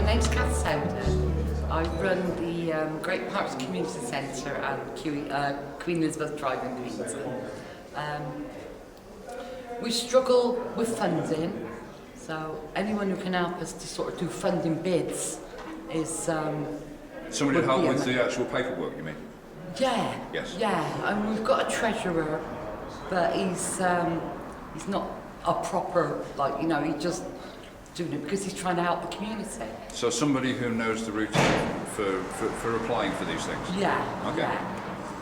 name's Cathy. I run the Great Parks Community Centre at Queen Elizabeth Drive in Paignton. We struggle with funding, so anyone who can help us to sort of do funding bids is... Somebody to help with the actual paperwork, you mean? Yeah. Yes. Yeah, and we've got a treasurer, but he's not a proper, like, you know, he just doing it because he's trying to help the community. So somebody who knows the routine for applying for these things? Yeah. Okay.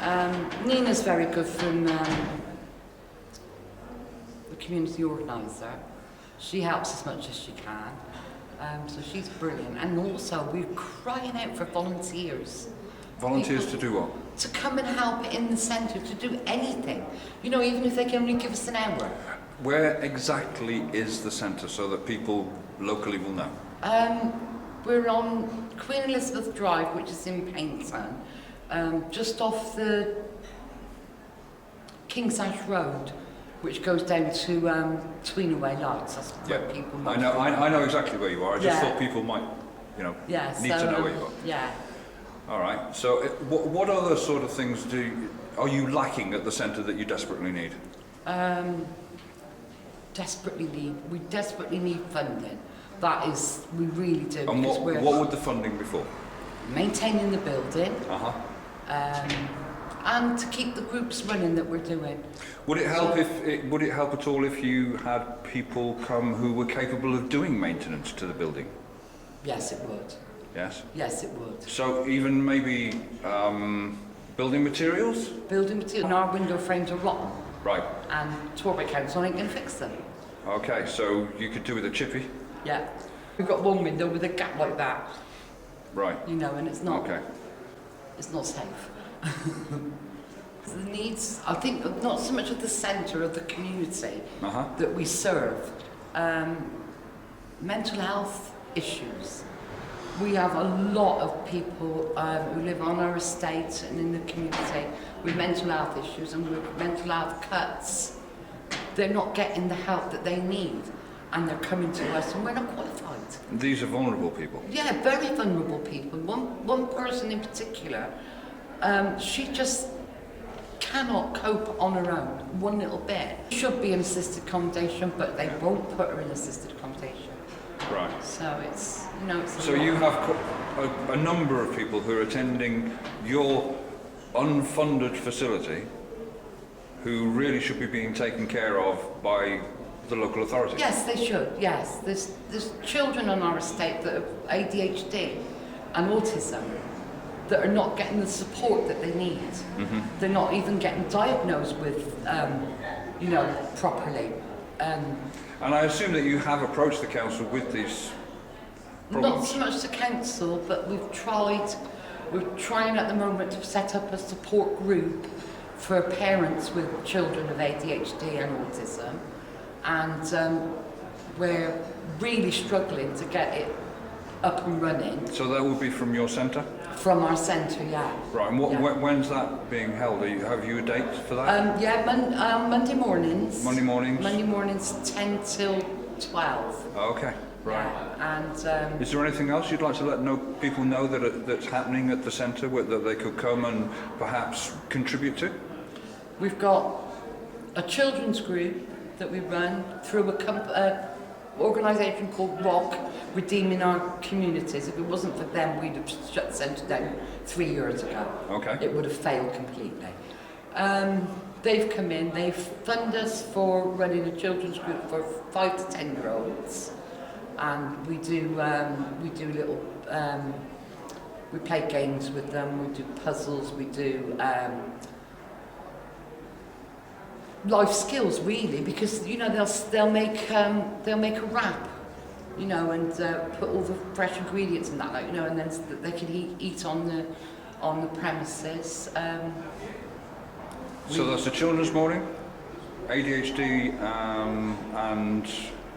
Yeah. Nina's very good from the community organiser. She helps as much as she can. So she's brilliant. And also we're crying out for volunteers. Volunteers People to do what? to come and help in the centre, to do anything. You know, even if they can only give us an hour. Where exactly is the centre so that people locally will know? We're on Queen Elizabeth Drive, which is in Paignton, just off the King's Ash Road, which goes down to Tweenaway Lights. That's where people might I know exactly where you are. I just thought people might, you know, need to know where you are. Yeah. All right. So, what other sort of things are you lacking at the centre that you desperately need? We desperately need funding. That is, we really do. And what would the funding be for? Maintaining the building. And to keep the groups running that we're doing. Would it help would it help at all if you had people come who were capable of doing maintenance to the building? Yes, it would. Yes? Yes, it would. So even maybe building materials? Building materials. And our window frames are rotten. Right. And Torbay Council ain't going to fix them. Okay, so you could do with a chippy? Yeah. We've got one window with a gap like that. Right. You know, and it's not. Okay. It's not safe. The needs, I think, not so much of the centre of the community that we serve. Mental health issues. We have a lot of people who live on our estate and in the community with mental health issues and with mental health cuts. They're not getting the help that they need, and they're coming to us, and we're not qualified. These are vulnerable people? Yeah, very vulnerable people. One person in particular, she just cannot cope on her own, one little bit. Should be in assisted accommodation, but they won't put her in assisted accommodation. Right. So it's, you know, it's. So you have a number of people who are attending your unfunded facility who really should be being taken care of by the local authorities. Yes, they should. Yes, there's children on our estate that have ADHD and autism that are not getting the support that they need. They're not even getting diagnosed with, you know, properly. And I assume that you have approached the council with these problems? Not so much the council, but we're trying at the moment to set up a support group for parents with children of ADHD and autism, and we're really struggling to get it up and running. So that would be from your centre? From our centre, yeah. Right, and when's that being held? Have you a date for that? Monday mornings. Monday mornings? Monday mornings 10 till 12. Okay, right. Yeah, and is there anything else you'd like to let people know that's happening at the centre that they could come and perhaps contribute to? we've got a children's group that we run through a organisation called ROC, Redeeming Our Communities. If it wasn't for them, we'd have shut the centre down 3 years ago. Okay. It would have failed completely. They've come in, they've funded us for running a children's group for 5 to 10 year olds, and we do little, we play games with them, we do puzzles, we do life skills really, because you know they'll make a wrap, you know, and put all the fresh ingredients in that, like, you know, and then they can eat on the premises. So that's a children's morning, ADHD and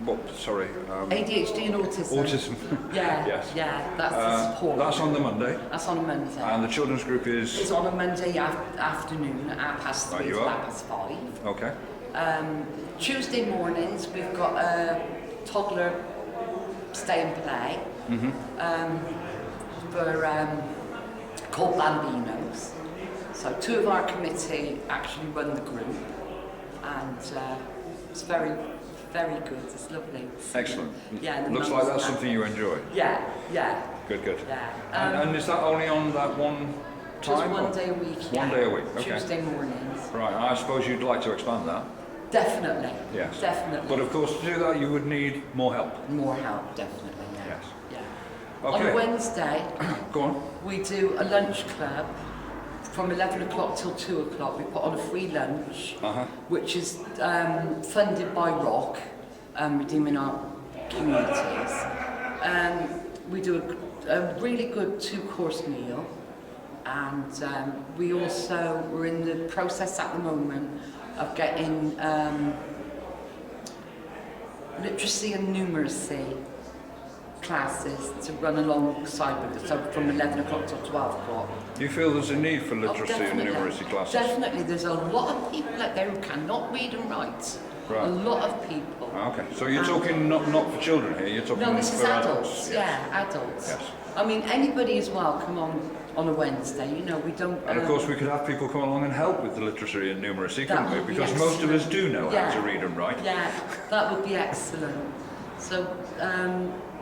what? Sorry. ADHD and autism. Autism. Yeah. Yes. Yeah. That's the support. That's on the Monday. That's on a Monday. And the children's group is. It's on a Monday afternoon at 3:30 to 5:05. Okay. Tuesday mornings we've got a toddler stay and play. Called Bambinos. So 2 of our committee actually run the group, and it's very, very good. It's lovely. Excellent. Yeah. Looks like that's something you enjoy. Yeah. Good. Yeah. And is that only on that one time? Just one day a week. One day a week. Okay. Tuesday mornings. Right. I suppose you'd like to expand that. Definitely. Yes. Definitely. But of course, to do that, you would need more help. More help, definitely. Yeah. Yes. Yeah. Okay. On Wednesday, Go on. we do a lunch club from 11 o'clock till 2 o'clock. We put on a free lunch, which is funded by ROC, Redeeming Our Communities. We do a really good 2-course meal, and we're in the process at the moment of getting literacy and numeracy classes to run alongside with it, so from 11 o'clock till 12 o'clock. Do you feel there's a need for literacy and Definitely. numeracy classes? Definitely, there's a lot of people out there who cannot read and write. Right. A lot of people. Okay, so you're talking not for children here, you're talking No, this is for adults. Yes. Yeah, adults. Yes. I mean, anybody is welcome on a Wednesday. You know, we don't. And of course, we could have people come along and help with the literacy and numeracy, couldn't we? Because yes. most of us do know how to read and write. Yeah, that would be excellent. So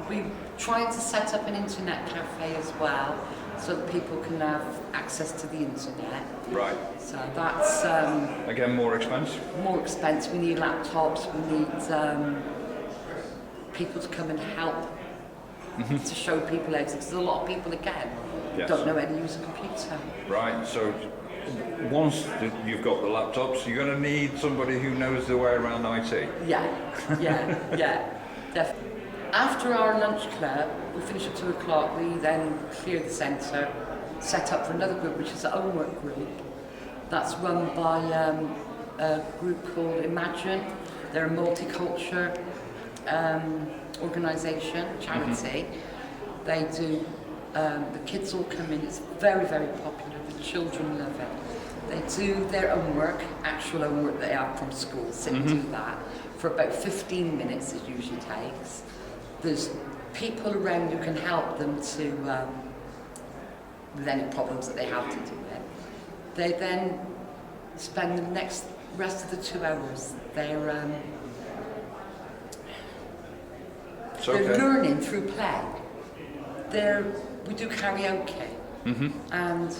we're trying to set up an internet cafe as well, so that people can have access to the internet. Right. So that's again, more expense. more expensive. We need laptops. We need people to come and help to show people how to. Because there's a lot of people again don't know how to use a computer. Right. So once you've got the laptops, you're going to need somebody who knows the way around IT. Yeah, definitely. After our lunch club, we finish at 2 o'clock. We then clear the centre, set up for another group, which is a homework group. That's run by a group called Imagine. They're a multicultural organisation, charity. They do. The kids all come in. It's very, very popular. The children love it. They do their homework, actual homework they have from school, sit and do that. For about 15 minutes it usually takes. There's people around who can help them to, with any problems that they have to do it. They then spend the rest of the 2 hours, they're learning through play. We do karaoke, and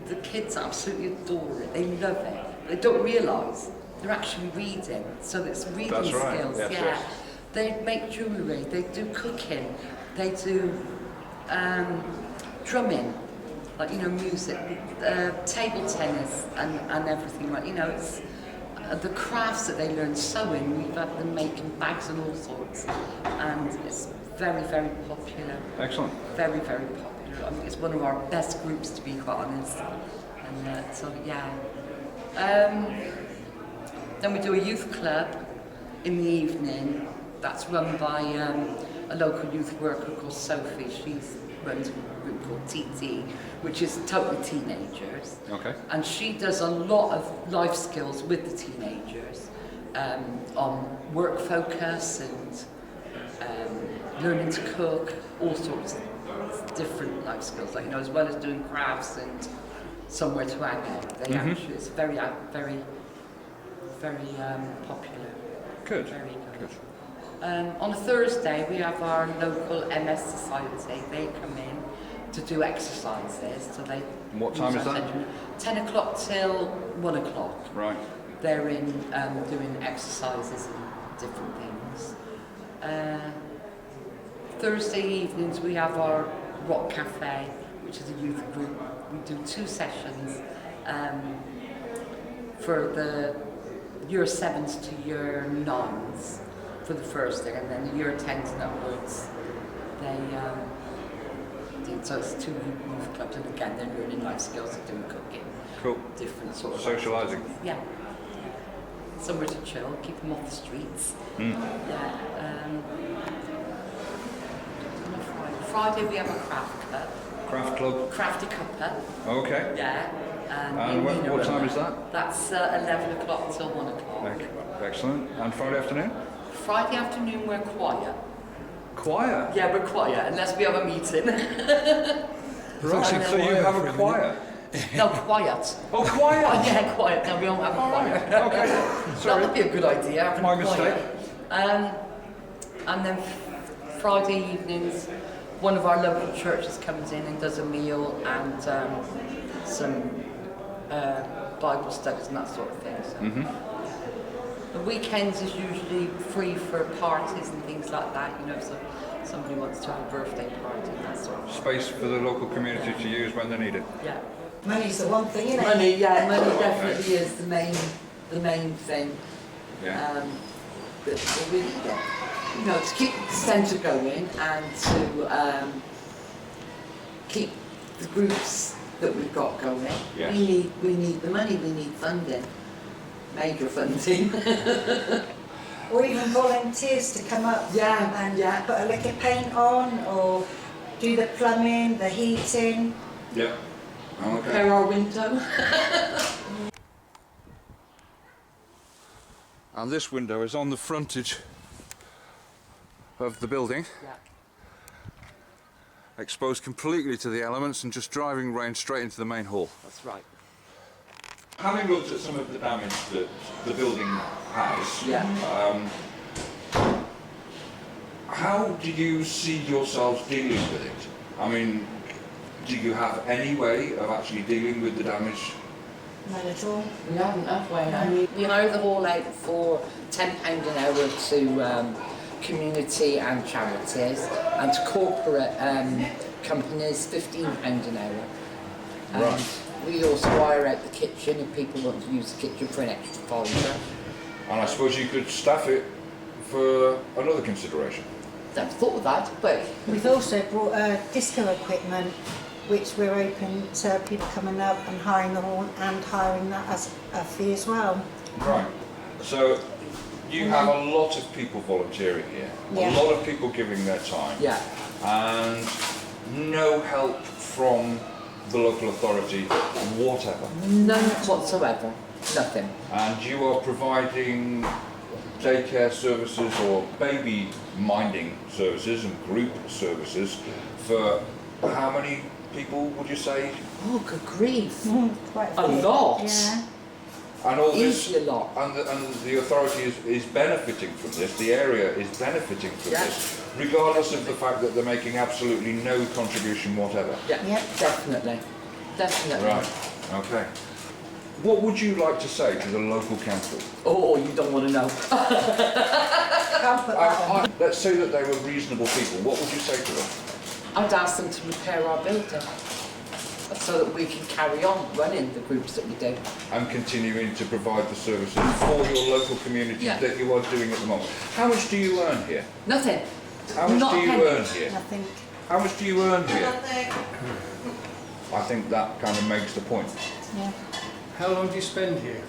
the kids absolutely adore it. They love it. They don't realise they're actually reading, so it's reading skills. Yes. They make jewellery. They do cooking. They do drumming, like music, table tennis, and everything. Like it's the crafts that they learn, sewing. We've had them making bags and all sorts, and it's very, very popular. Excellent. Very, very popular. I think it's one of our best groups, to be quite honest. And so yeah. Then we do a youth club in the evening. That's run by a local youth worker called Sophie. She runs a group called TT, which is totally teenagers. Okay. And she does a lot of life skills with the teenagers on work focus and learning to cook, all sorts of different life skills, like as well as doing crafts and somewhere to hang out. They actually, it's very, very, very popular. Good. Very good. On a Thursday, we have our local MS Society. They come in to do exercises. So they. What time is that? 10 o'clock till 1 o'clock. Right. They're in doing exercises and different things. Thursday evenings, we have our Rock Cafe, which is a youth group. We do 2 sessions for the year 7s to year 9s for the first thing, and then the year 10s and upwards, they do. So it's 2 youth clubs, and again, they're learning life skills, they're doing cooking. Cool. Different sort of socialising. Yeah. Somewhere to chill, keep them off the streets. Yeah. Friday we have a craft club. Craft club? Crafty Cuppa. Okay. Yeah. And what time is that? That's 11 o'clock till 1 o'clock. Excellent. And Friday afternoon? Friday afternoon we're quiet. Choir? Yeah, we're quiet, unless we have a meeting. Right, so you have a choir? No, quiet. Oh, choir! Yeah, quiet. No, we don't have a choir. Okay, That sorry. would be a good idea, having My a choir. mistake. And then Friday evenings, one of our local churches comes in and does a meal and some Bible studies and that sort of thing. So. The weekends is usually free for parties and things like that, you know, so somebody wants to have a birthday party and that sort of thing. Space for the local community to use when they need it. Yeah. Money's the one thing, isn't it? Money, yeah, money definitely is the main thing. Yeah. That we, you know, to keep the centre going and to keep the groups that we've got going. Yes. We need the money. We need funding, major funding. Or even volunteers to come up and put a lick of paint on, or do the plumbing, the heating. Yeah. Okay. Repair our window. And this window is on the frontage of the building, exposed completely to the elements and just driving rain straight into the main hall. That's right. Having looked at some of the damage that the building has, how do you see yourselves dealing with it? I mean, do you have any way of actually dealing with the damage? None at all. We haven't that way. I mean, we hire the hall out for £10 an hour to community and charities, and to corporate companies £15 an hour. Right. We also hire out the kitchen if people want to use the kitchen for an extra £5. And I suppose you could staff it for another consideration. Never thought of that, but We've also brought disco equipment, which we're open to people coming up and hiring the hall and hiring that as a fee as well. Right. So you have a lot of people volunteering here, a lot of people giving their time, and no help from the local authority whatever. none whatsoever. Nothing. And you are providing daycare services or baby minding services and group services for how many people would you say? Oh, good grief. Quite A few. lot. Yeah. And all this, Easy a lot. and the authority is benefiting from this, the area is benefiting from this, regardless of the fact that they're making absolutely no contribution whatever. Yeah, Yep. definitely. Definitely. Right, okay. What would you like to say to the local council? Oh, you don't want to know. Can't put that on. Let's say that they were reasonable people, what would you say to them? I'd ask them to repair our building so that we can carry on running the groups that we do. And continuing to provide the services for your local community that you are doing at the moment. How much do you earn here? Nothing. How much Not do a you penny. earn here? Nothing. How much do you earn here? I think that kind of makes the point. Yeah. How long do you spend here?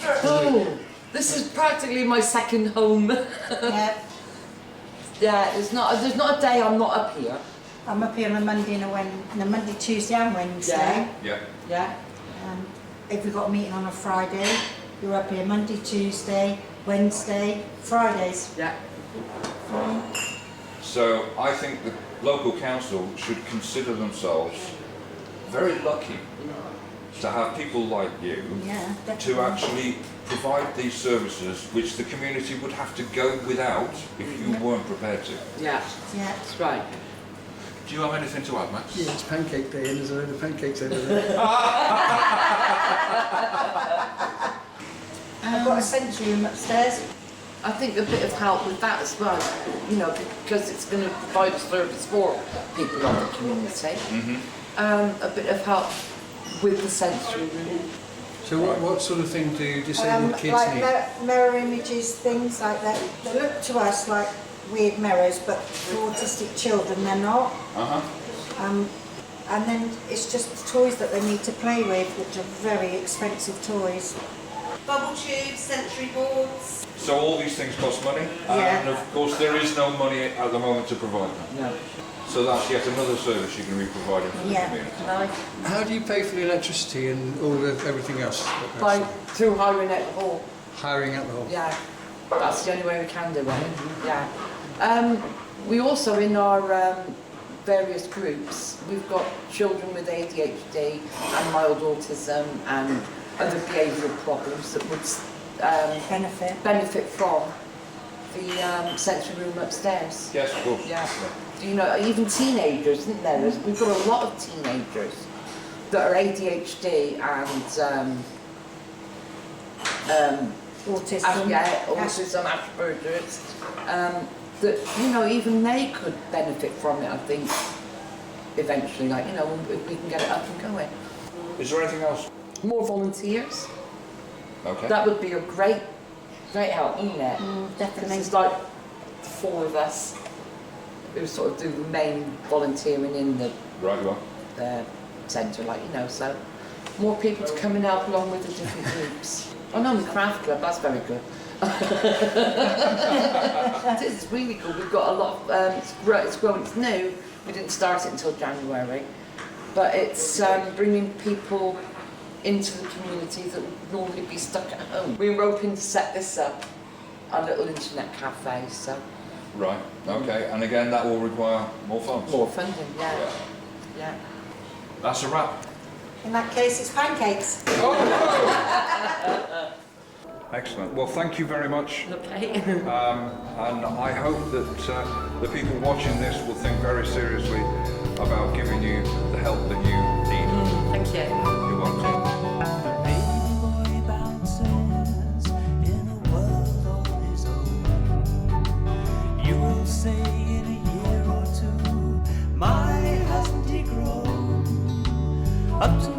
Oh, this is practically my second home. Yeah. Yeah, there's not a day I'm not up here. I'm up here on a Monday and a Monday, Tuesday and Wednesday. Yeah. Yeah. If we've got a meeting on a Friday, you're up here Monday, Tuesday, Wednesday, Fridays. Yeah. So I think the local council should consider themselves very lucky to have people like you Yeah, to definitely. actually provide these services which the community would have to go without if you weren't prepared to. Yeah. Yeah. That's right. Do you have anything to add, Max? Yeah, it's Pancake Day and there's a load of pancakes over there. I've got a sensory room upstairs. I think a bit of help with that as well, you know, because it's going to provide a service for people of the community. A bit of help with the sensory room. So what sort of thing do disabled kids Like need? mirror images, things like that. They look to us like weird mirrors, but for autistic children they're not. And then it's just toys that they need to play with, which are very expensive toys. Bubble tubes, sensory boards. So all these things cost money, Yeah. and of course there is no money at the moment to provide them. No. So that's yet another service you can be providing for the Yeah. community. No. How do you pay for the electricity and all of everything else? By through hiring out the hall. Hiring out the whole. Yeah. That's the only way we can do it. Yeah. We also, in our various groups, we've got children with ADHD and mild autism and other behavioural problems that would benefit from the sensory room upstairs. Yes, of course. Yeah. You know, even teenagers, isn't there? We've got a lot of teenagers that are ADHD and autism, Asperger's, that, you know, even they could benefit from it, I think, eventually, like, you know, if we can get it up and going. Is there anything else? More volunteers. Okay. That would be a great help, wouldn't it? Definitely. It's like 4 of us who sort of do the main volunteering in the Right, you are. centre, like, you know, so more people to come and help along with the different groups. Oh no, the craft club, that's very good. It's really good. We've got a lot of, it's growing, it's new. We didn't start it until January, but it's bringing people into the community that would normally be stuck at home. We were hoping to set this up, a little internet cafe, so. Right, okay, and again that will require more funds. More funding, yeah. Yeah. That's a wrap. In that case, it's pancakes. Excellent. Well, thank you very much. Okay. And I hope that the people watching this will think very seriously about giving you the help that you need. Thank you. You're welcome. Boy bounces in a world all his own. You will say in a year or two, my hasn't he grown up to